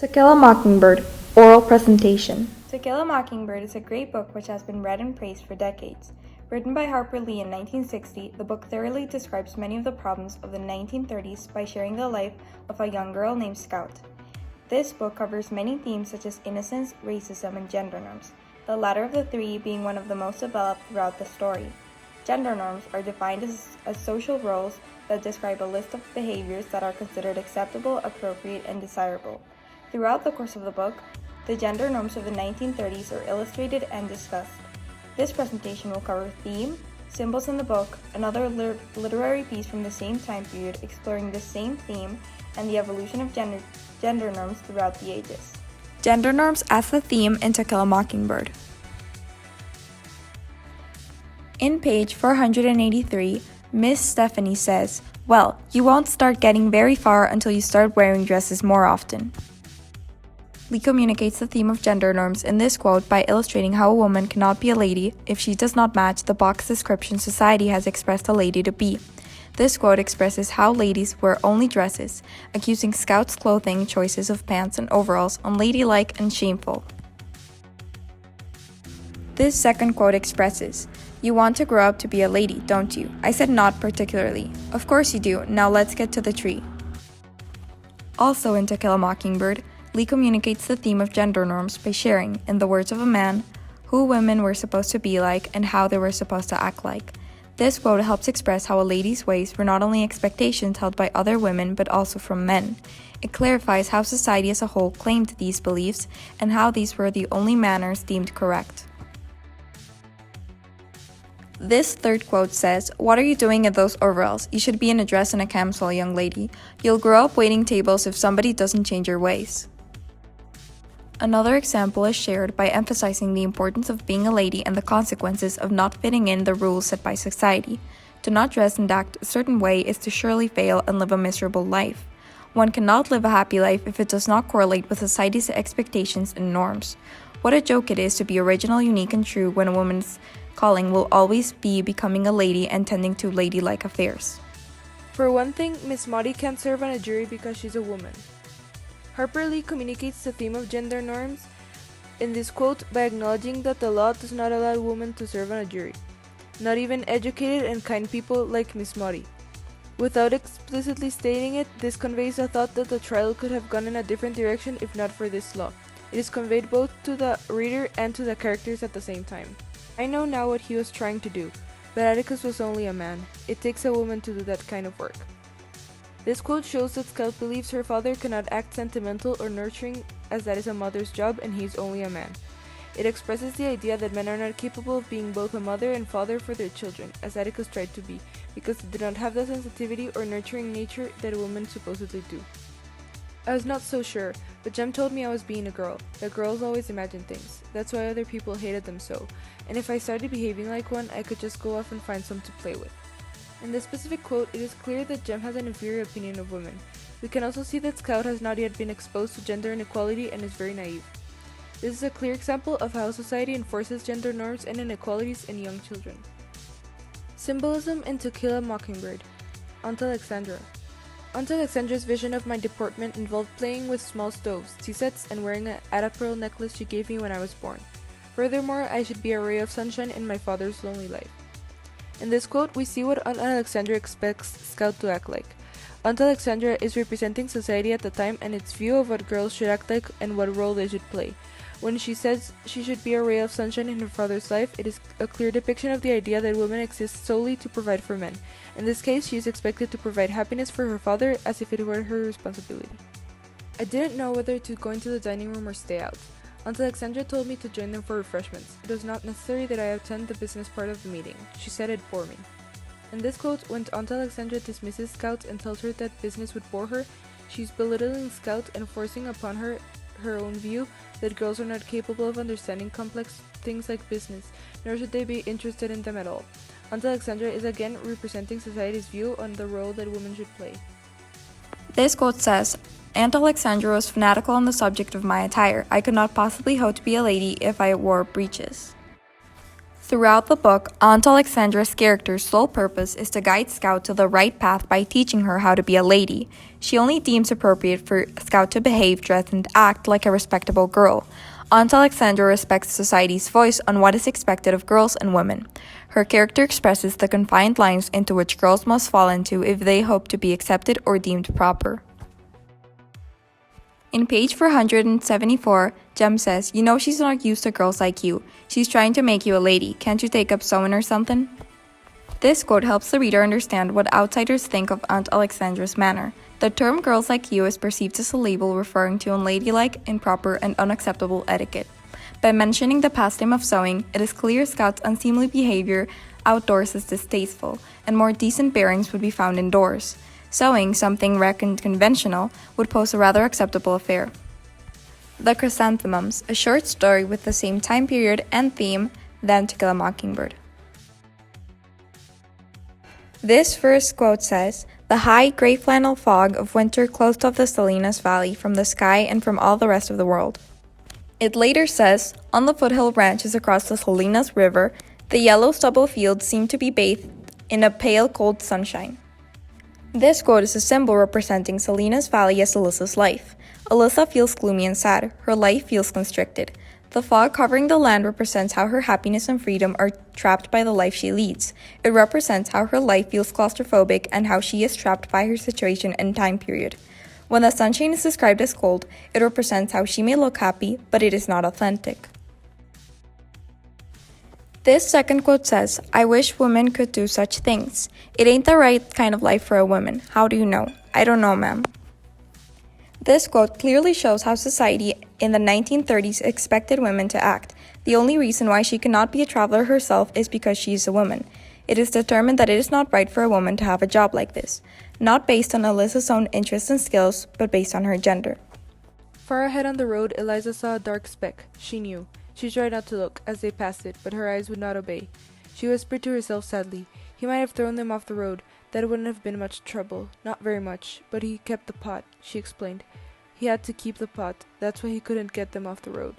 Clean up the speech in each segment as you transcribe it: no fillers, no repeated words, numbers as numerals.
To Kill a Mockingbird, Oral Presentation. To Kill a Mockingbird is a great book which has been read and praised for decades. Written by Harper Lee in 1960, the book thoroughly describes many of the problems of the 1930s by sharing the life of a young girl named Scout. This book covers many themes such as innocence, racism, and gender norms, the latter of the three being one of the most developed throughout the story. Gender norms are defined as social roles that describe a list of behaviors that are considered acceptable, appropriate, and desirable. Throughout the course of the book, the gender norms of the 1930s are illustrated and discussed. This presentation will cover theme, symbols in the book, another literary piece from the same time period exploring the same theme, and the evolution of gender norms throughout the ages. Gender norms as the theme in To Kill a Mockingbird. In page 483, Miss Stephanie says, "Well, you won't start getting very far until you start wearing dresses more often." Lee communicates the theme of gender norms in this quote by illustrating how a woman cannot be a lady if she does not match the box description society has expressed a lady to be. This quote expresses how ladies wear only dresses, accusing Scout's clothing choices of pants and overalls unladylike and shameful. This second quote expresses, "You want to grow up to be a lady, don't you?" I said not particularly. "Of course you do. Now let's get to the tree." Also in To Kill a Mockingbird, Lee communicates the theme of gender norms by sharing, in the words of a man, who women were supposed to be like and how they were supposed to act like. This quote helps express how a lady's ways were not only expectations held by other women but also from men. It clarifies how society as a whole claimed these beliefs and how these were the only manners deemed correct. This third quote says, "What are you doing in those overalls? You should be in a dress and a camisole, young lady. You'll grow up waiting tables if somebody doesn't change your ways." Another example is shared by emphasizing the importance of being a lady and the consequences of not fitting in the rules set by society. To not dress and act a certain way is to surely fail and live a miserable life. One cannot live a happy life if it does not correlate with society's expectations and norms. What a joke it is to be original, unique, and true when a woman's calling will always be becoming a lady and tending to ladylike affairs. For one thing, Miss Maudie can't serve on a jury because she's a woman. Harper Lee communicates the theme of gender norms in this quote by acknowledging that the law does not allow women to serve on a jury, not even educated and kind people like Miss Maudie. Without explicitly stating it, this conveys a thought that the trial could have gone in a different direction if not for this law. It is conveyed both to the reader and to the characters at the same time. I know now what he was trying to do, but Atticus was only a man. It takes a woman to do that kind of work. This quote shows that Scout believes her father cannot act sentimental or nurturing, as that is a mother's job and he is only a man. It expresses the idea that men are not capable of being both a mother and father for their children, as Atticus tried to be, because they do not have the sensitivity or nurturing nature that women supposedly do. I was not so sure, but Jem told me I was being a girl, that girls always imagine things. That's why other people hated them so, and if I started behaving like one, I could just go off and find some to play with. In this specific quote, it is clear that Jem has an inferior opinion of women. We can also see that Scout has not yet been exposed to gender inequality and is very naive. This is a clear example of how society enforces gender norms and inequalities in young children. Symbolism in To Kill a Mockingbird. Aunt Alexandra. Aunt Alexandra's vision of my deportment involved playing with small stoves, tea sets, and wearing an Ada pearl necklace she gave me when I was born. Furthermore, I should be a ray of sunshine in my father's lonely life. In this quote, we see what Aunt Alexandra expects Scout to act like. Aunt Alexandra is representing society at the time and its view of what girls should act like and what role they should play. When she says she should be a ray of sunshine in her father's life, it is a clear depiction of the idea that women exist solely to provide for men. In this case, she is expected to provide happiness for her father as if it were her responsibility. I didn't know whether to go into the dining room or stay out. Aunt Alexandra told me to join them for refreshments. It was not necessary that I attend the business part of the meeting. She said it'd bore me. In this quote, when Aunt Alexandra dismisses Scout and tells her that business would bore her, she's belittling Scout and forcing upon her her own view that girls are not capable of understanding complex things like business, nor should they be interested in them at all. Aunt Alexandra is again representing society's view on the role that women should play. This quote says, "Aunt Alexandra was fanatical on the subject of my attire. I could not possibly hope to be a lady if I wore breeches." Throughout the book, Aunt Alexandra's character's sole purpose is to guide Scout to the right path by teaching her how to be a lady. She only deems appropriate for Scout to behave, dress, and act like a respectable girl. Aunt Alexandra respects society's voice on what is expected of girls and women. Her character expresses the confined lines into which girls must fall into if they hope to be accepted or deemed proper. In page 474, Jem says, "You know she's not used to girls like you. She's trying to make you a lady. Can't you take up sewing or something?" This quote helps the reader understand what outsiders think of Aunt Alexandra's manner. The term girls like you is perceived as a label referring to unladylike, improper, and unacceptable etiquette. By mentioning the pastime of sewing, it is clear Scout's unseemly behavior outdoors is distasteful, and more decent bearings would be found indoors. Sewing, something reckoned conventional, would pose a rather acceptable affair. The Chrysanthemums, a short story with the same time period and theme than To Kill a Mockingbird. This first quote says, "The high, gray flannel fog of winter closed off the Salinas Valley from the sky and from all the rest of the world." It later says, "On the foothill ranches across the Salinas River, the yellow stubble fields seemed to be bathed in a pale, cold sunshine." This quote is a symbol representing Salinas Valley as Alyssa's life. Alyssa feels gloomy and sad. Her life feels constricted. The fog covering the land represents how her happiness and freedom are trapped by the life she leads. It represents how her life feels claustrophobic and how she is trapped by her situation and time period. When the sunshine is described as cold, it represents how she may look happy, but it is not authentic. This second quote says, "I wish women could do such things. It ain't the right kind of life for a woman. How do you know?" "I don't know, ma'am." This quote clearly shows how society in the 1930s expected women to act. The only reason why she cannot be a traveler herself is because she is a woman. It is determined that it is not right for a woman to have a job like this, not based on Alyssa's own interests and skills, but based on her gender. Far ahead on the road, Eliza saw a dark speck. She knew. She tried not to look as they passed it, but her eyes would not obey. She whispered to herself sadly, "He might have thrown them off the road. That wouldn't have been much trouble. Not very much. But he kept the pot," she explained. He had to keep the pot. That's why he couldn't get them off the road.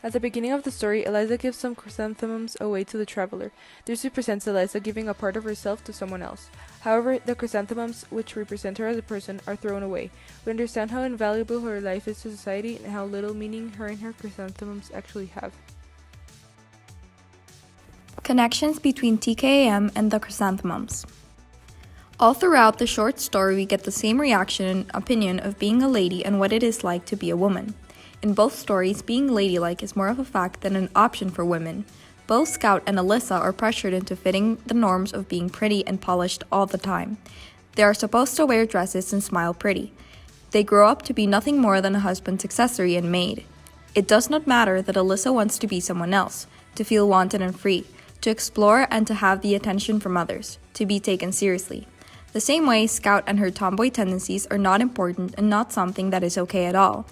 At the beginning of the story, Eliza gives some chrysanthemums away to the traveler. This represents Eliza giving a part of herself to someone else. However, the chrysanthemums, which represent her as a person, are thrown away. We understand how invaluable her life is to society and how little meaning her and her chrysanthemums actually have. Connections between TKAM and the Chrysanthemums. All throughout the short story, we get the same reaction and opinion of being a lady and what it is like to be a woman. In both stories, being ladylike is more of a fact than an option for women. Both Scout and Alyssa are pressured into fitting the norms of being pretty and polished all the time. They are supposed to wear dresses and smile pretty. They grow up to be nothing more than a husband's accessory and maid. It does not matter that Alyssa wants to be someone else, to feel wanted and free, to explore and to have the attention from others, to be taken seriously. The same way, Scout and her tomboy tendencies are not important and not something that is okay at all.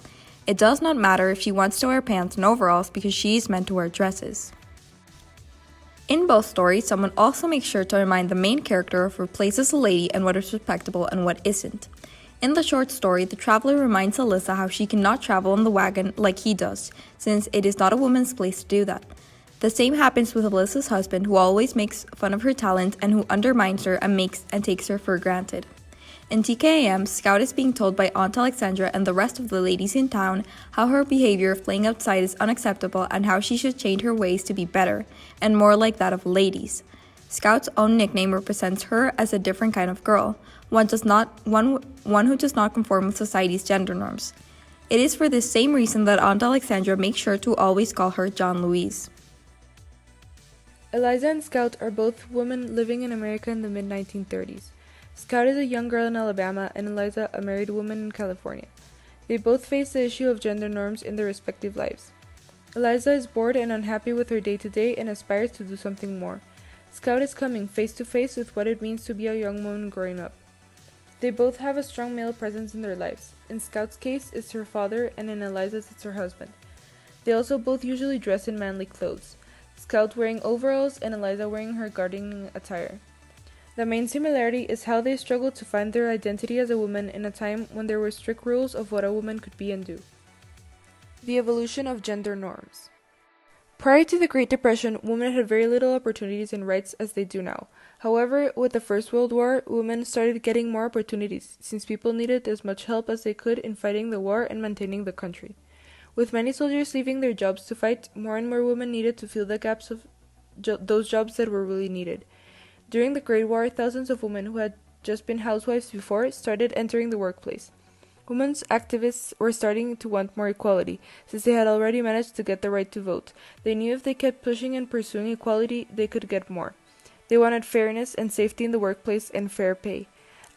It does not matter if she wants to wear pants and overalls because she is meant to wear dresses. In both stories, someone also makes sure to remind the main character of her place as a lady and what is respectable and what isn't. In the short story, the traveler reminds Alyssa how she cannot travel in the wagon like he does, since it is not a woman's place to do that. The same happens with Alyssa's husband, who always makes fun of her talent and who undermines her and takes her for granted. In TKAM, Scout is being told by Aunt Alexandra and the rest of the ladies in town how her behavior of playing outside is unacceptable and how she should change her ways to be better and more like that of ladies. Scout's own nickname represents her as a different kind of girl, one who does not conform with society's gender norms. It is for this same reason that Aunt Alexandra makes sure to always call her John Louise. Eliza and Scout are both women living in America in the mid-1930s. Scout is a young girl in Alabama and Eliza a married woman in California. They both face the issue of gender norms in their respective lives. Eliza is bored and unhappy with her day-to-day and aspires to do something more. Scout is coming face to face with what it means to be a young woman growing up. They both have a strong male presence in their lives. In Scout's case, it's her father, and in Eliza's, it's her husband. They also both usually dress in manly clothes, Scout wearing overalls and Eliza wearing her gardening attire. The main similarity is how they struggle to find their identity as a woman in a time when there were strict rules of what a woman could be and do. The evolution of gender norms. Prior to the Great Depression, women had very little opportunities and rights as they do now. However, with the First World War, women started getting more opportunities, since people needed as much help as they could in fighting the war and maintaining the country. With many soldiers leaving their jobs to fight, more and more women needed to fill the gaps of those jobs that were really needed. During the Great War, thousands of women who had just been housewives before started entering the workplace. Women's activists were starting to want more equality, since they had already managed to get the right to vote. They knew if they kept pushing and pursuing equality, they could get more. They wanted fairness and safety in the workplace and fair pay.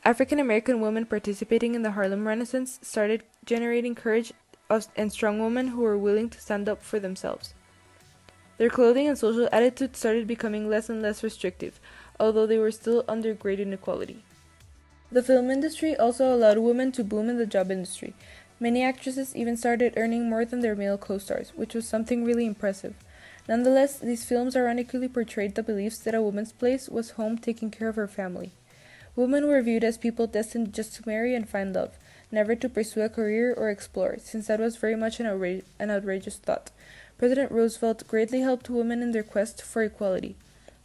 African American women participating in the Harlem Renaissance started generating courage and strong women who were willing to stand up for themselves. Their clothing and social attitudes started becoming less and less restrictive, although they were still under great inequality. The film industry also allowed women to boom in the job industry. Many actresses even started earning more than their male co-stars, which was something really impressive. Nonetheless, these films ironically portrayed the beliefs that a woman's place was home taking care of her family. Women were viewed as people destined just to marry and find love, never to pursue a career or explore, since that was very much an outrageous thought. President Roosevelt greatly helped women in their quest for equality.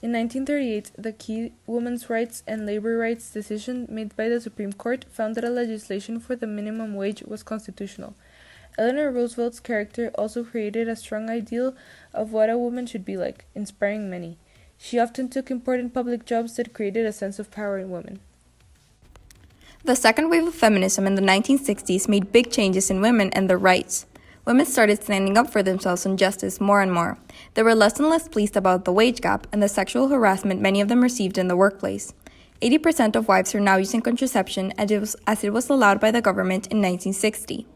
In 1938, the key women's rights and labor rights decision made by the Supreme Court found that a legislation for the minimum wage was constitutional. Eleanor Roosevelt's character also created a strong ideal of what a woman should be like, inspiring many. She often took important public jobs that created a sense of power in women. The second wave of feminism in the 1960s made big changes in women and their rights. Women started standing up for themselves and justice more and more. They were less and less pleased about the wage gap and the sexual harassment many of them received in the workplace. 80% of wives are now using contraception as it was allowed by the government in 1960.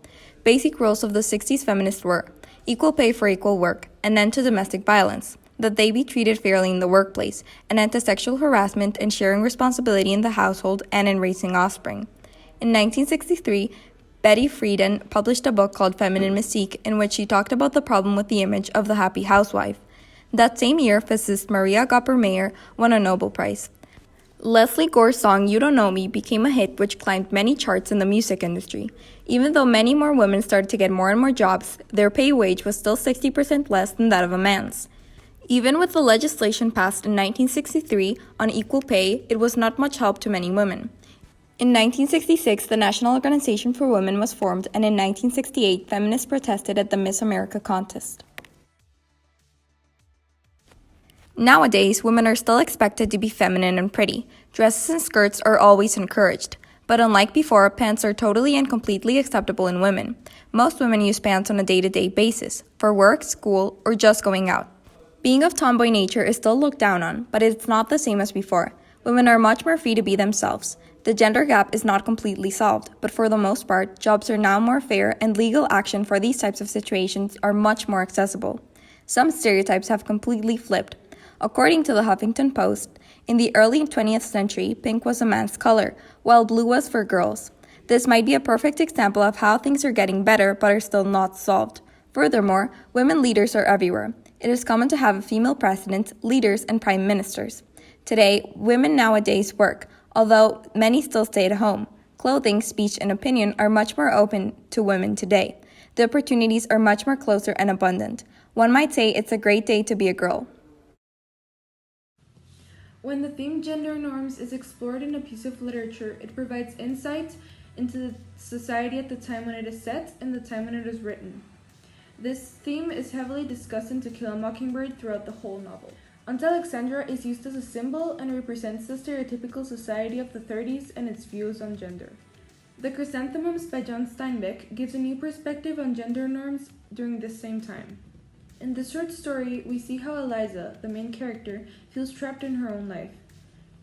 Basic rules of the 60s feminists were equal pay for equal work, an end to domestic violence, that they be treated fairly in the workplace, an end to sexual harassment and sharing responsibility in the household and in raising offspring. In 1963, Betty Friedan published a book called Feminine Mystique, in which she talked about the problem with the image of the happy housewife. That same year, physicist Maria Gopper-Mayer won a Nobel Prize. Leslie Gore's song You Don't Know Me became a hit which climbed many charts in the music industry. Even though many more women started to get more and more jobs, their pay wage was still 60% less than that of a man's. Even with the legislation passed in 1963 on equal pay, it was not much help to many women. In 1966, the National Organization for Women was formed, and in 1968, feminists protested at the Miss America contest. Nowadays, women are still expected to be feminine and pretty. Dresses and skirts are always encouraged. But unlike before, pants are totally and completely acceptable in women. Most women use pants on a day-to-day basis, for work, school, or just going out. Being of tomboy nature is still looked down on, but it's not the same as before. Women are much more free to be themselves. The gender gap is not completely solved, but for the most part, jobs are now more fair and legal action for these types of situations are much more accessible. Some stereotypes have completely flipped. According to the Huffington Post, in the early 20th century, pink was a man's color, while blue was for girls. This might be a perfect example of how things are getting better but are still not solved. Furthermore, women leaders are everywhere. It is common to have a female president, leaders, and prime ministers. Today, women nowadays work, although many still stay at home. Clothing, speech, and opinion are much more open to women today. The opportunities are much more closer and abundant. One might say it's a great day to be a girl. When the theme gender norms is explored in a piece of literature, it provides insight into the society at the time when it is set and the time when it is written. This theme is heavily discussed in To Kill a Mockingbird throughout the whole novel. Aunt Alexandra is used as a symbol and represents the stereotypical society of the 30s and its views on gender. The Chrysanthemums by John Steinbeck gives a new perspective on gender norms during this same time. In this short story, we see how Eliza, the main character, feels trapped in her own life.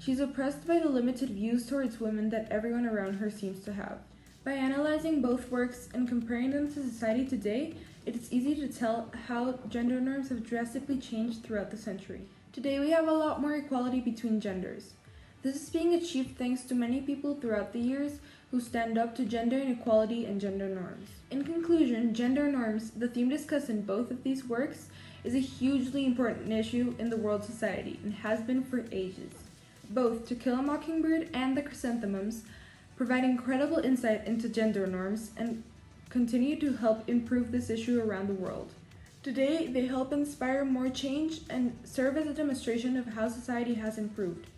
She's oppressed by the limited views towards women that everyone around her seems to have. By analyzing both works and comparing them to society today, it is easy to tell how gender norms have drastically changed throughout the century. Today we have a lot more equality between genders. This is being achieved thanks to many people throughout the years who stand up to gender inequality and gender norms. In conclusion, gender norms, the theme discussed in both of these works, is a hugely important issue in the world society and has been for ages. Both To Kill a Mockingbird and The Chrysanthemums provide incredible insight into gender norms and continue to help improve this issue around the world. Today, they help inspire more change and serve as a demonstration of how society has improved.